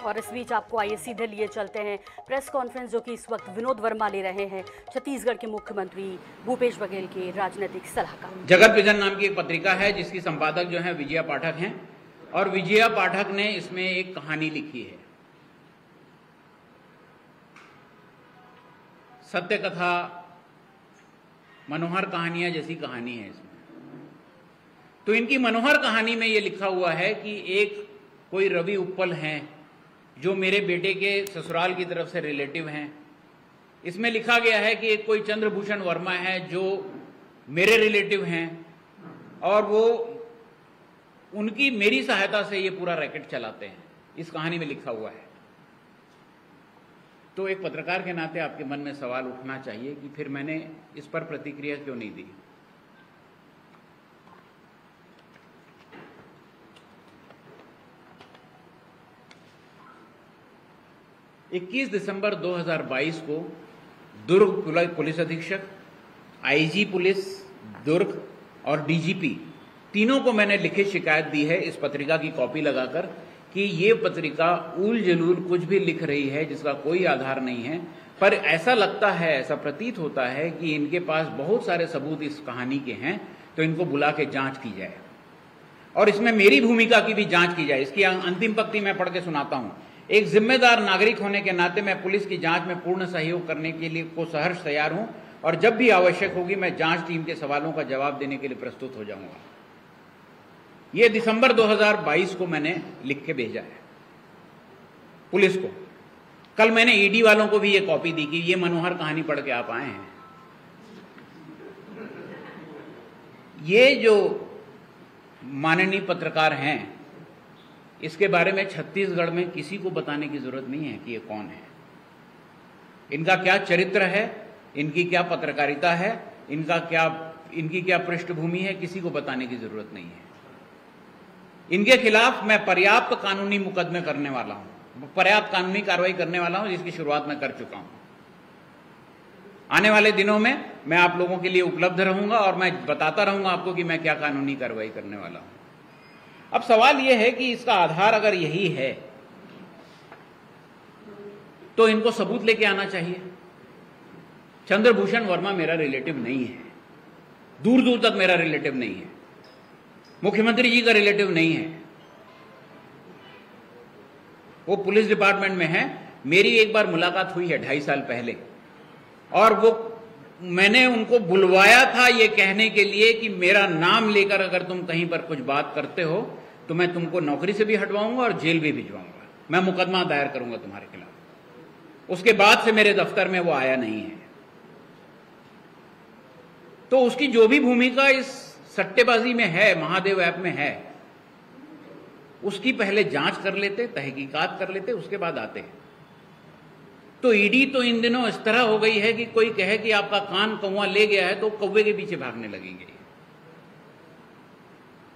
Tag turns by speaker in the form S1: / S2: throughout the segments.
S1: और इस बीच आपको आइए सीधे लिए चलते हैं प्रेस कॉन्फ्रेंस जो कि इस वक्त विनोद वर्मा ले रहे हैं, छत्तीसगढ़ के मुख्यमंत्री भूपेश बघेल के राजनीतिक सलाहकार।
S2: जगत विजन नाम की एक पत्रिका है जिसकी संपादक जो है विजया पाठक हैं, और विजया पाठक ने इसमें एक कहानी लिखी है, सत्य कथा मनोहर कहानियां जैसी कहानी है इसमें। तो इनकी मनोहर कहानी में ये लिखा हुआ है कि एक कोई रवि उप्पल हैं जो मेरे बेटे के ससुराल की तरफ से रिलेटिव हैं। इसमें लिखा गया है कि एक कोई चंद्रभूषण वर्मा है जो मेरे रिलेटिव हैं और वो उनकी मेरी सहायता से ये पूरा रैकेट चलाते हैं। इस कहानी में लिखा हुआ है। तो एक पत्रकार के नाते आपके मन में सवाल उठना चाहिए कि फिर मैंने इस पर प्रतिक्रिया क्यों नहीं दी। इक्कीस दिसंबर 2022 को दुर्ग पुलिस अधीक्षक, आईजी पुलिस दुर्ग और डीजीपी तीनों को मैंने लिखित शिकायत दी है इस पत्रिका की कॉपी लगाकर कि ये पत्रिका ऊल जलूल कुछ भी लिख रही है जिसका कोई आधार नहीं है। पर ऐसा लगता है, ऐसा प्रतीत होता है कि इनके पास बहुत सारे सबूत इस कहानी के हैं, तो इनको बुला के जांच की जाए और इसमें मेरी भूमिका की भी जांच की जाए। इसकी अंतिम पंक्ति मैं पढ़ के सुनाता हूं। एक जिम्मेदार नागरिक होने के नाते मैं पुलिस की जांच में पूर्ण सहयोग करने के लिए को सहर्ष तैयार हूं और जब भी आवश्यक होगी मैं जांच टीम के सवालों का जवाब देने के लिए प्रस्तुत हो जाऊंगा। यह दिसंबर 2022 को मैंने लिख के भेजा है पुलिस को। कल मैंने ईडी वालों को भी ये कॉपी दी कि ये मनोहर कहानी पढ़ के आप आए हैं। ये जो माननीय पत्रकार हैं इसके बारे में छत्तीसगढ़ में किसी को बताने की जरूरत नहीं है कि ये कौन है, इनका क्या चरित्र है, इनकी क्या पत्रकारिता है, इनकी क्या पृष्ठभूमि है, किसी को बताने की जरूरत नहीं है। इनके खिलाफ मैं पर्याप्त कानूनी मुकदमे करने वाला हूं, पर्याप्त कानूनी कार्रवाई करने वाला हूं, जिसकी शुरुआत मैं कर चुका हूं। आने वाले दिनों में मैं आप लोगों के लिए उपलब्ध रहूंगा और मैं बताता रहूंगा आपको कि मैं क्या कानूनी कार्रवाई करने वाला हूं। अब सवाल यह है कि इसका आधार अगर यही है तो इनको सबूत लेके आना चाहिए। चंद्रभूषण वर्मा मेरा रिलेटिव नहीं है, दूर दूर तक मेरा रिलेटिव नहीं है, मुख्यमंत्री जी का रिलेटिव नहीं है। वो पुलिस डिपार्टमेंट में है। मेरी एक बार मुलाकात हुई है 2.5 साल पहले और वो मैंने उनको बुलवाया था ये कहने के लिए कि मेरा नाम लेकर अगर तुम कहीं पर कुछ बात करते हो तो मैं तुमको नौकरी से भी हटवाऊंगा और जेल भी भिजवाऊंगा, मैं मुकदमा दायर करूंगा तुम्हारे खिलाफ। उसके बाद से मेरे दफ्तर में वो आया नहीं है। तो उसकी जो भी भूमिका इस सट्टेबाजी में है, महादेव ऐप में है, उसकी पहले जांच कर लेते, तहकीकात कर लेते, उसके बाद आते। तो ईडी तो इन दिनों इस तरह हो गई है कि कोई कहे कि आपका कान कौवा ले गया है तो कौवे के पीछे भागने लगेंगे।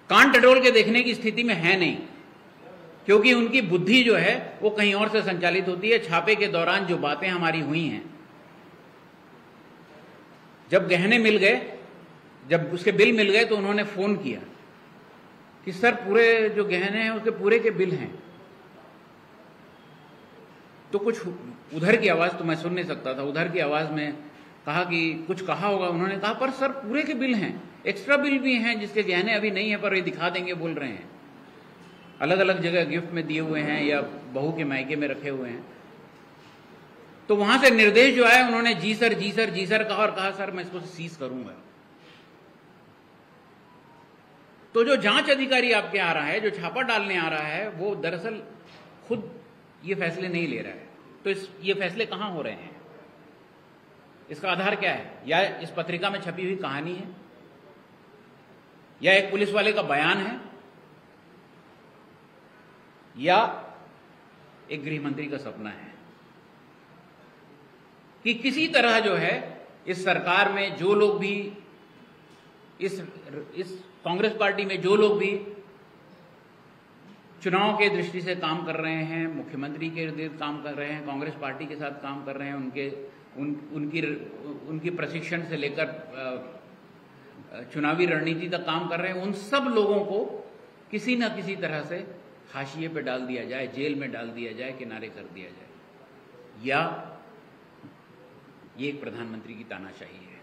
S2: कान टटोल के देखने की स्थिति में है नहीं, क्योंकि उनकी बुद्धि जो है वो कहीं और से संचालित होती है। छापे के दौरान जो बातें हमारी हुई हैं, जब गहने मिल गए, जब उसके बिल मिल गए तो उन्होंने फोन किया कि सर पूरे जो गहने हैं उसके पूरे के बिल हैं। तो कुछ उधर की आवाज तो मैं सुन नहीं सकता था, उधर की आवाज में कहा कि कुछ कहा होगा। उन्होंने कहा पर सर पूरे के बिल हैं, एक्स्ट्रा बिल भी हैं जिसके गहने अभी नहीं है पर ये दिखा देंगे बोल रहे हैं, अलग अलग जगह गिफ्ट में दिए हुए हैं या बहू के मायके में रखे हुए हैं। तो वहां से निर्देश जो आया उन्होंने जी सर जी सर जी सर कहा और कहा सर मैं इसको सीज करूंगा। तो जो जांच अधिकारी आपके आ रहा है, जो छापा डालने आ रहा है, वो दरअसल खुद ये फैसले नहीं ले रहा है। तो ये फैसले कहां हो रहे हैं, इसका आधार क्या है? या इस पत्रिका में छपी हुई कहानी है, या एक पुलिस वाले का बयान है, या एक गृह मंत्री का सपना है कि किसी तरह जो है इस सरकार में जो लोग भी, इस कांग्रेस पार्टी में जो लोग भी चुनाव के दृष्टि से काम कर रहे हैं, मुख्यमंत्री के इर्द काम कर रहे हैं, कांग्रेस पार्टी के साथ काम कर रहे हैं, उनकी प्रशिक्षण से लेकर चुनावी रणनीति तक काम कर रहे हैं, उन सब लोगों को किसी न किसी तरह से हाशिए पे डाल दिया जाए, जेल में डाल दिया जाए, किनारे कर दिया जाए, या ये एक प्रधानमंत्री की तानाशाही है।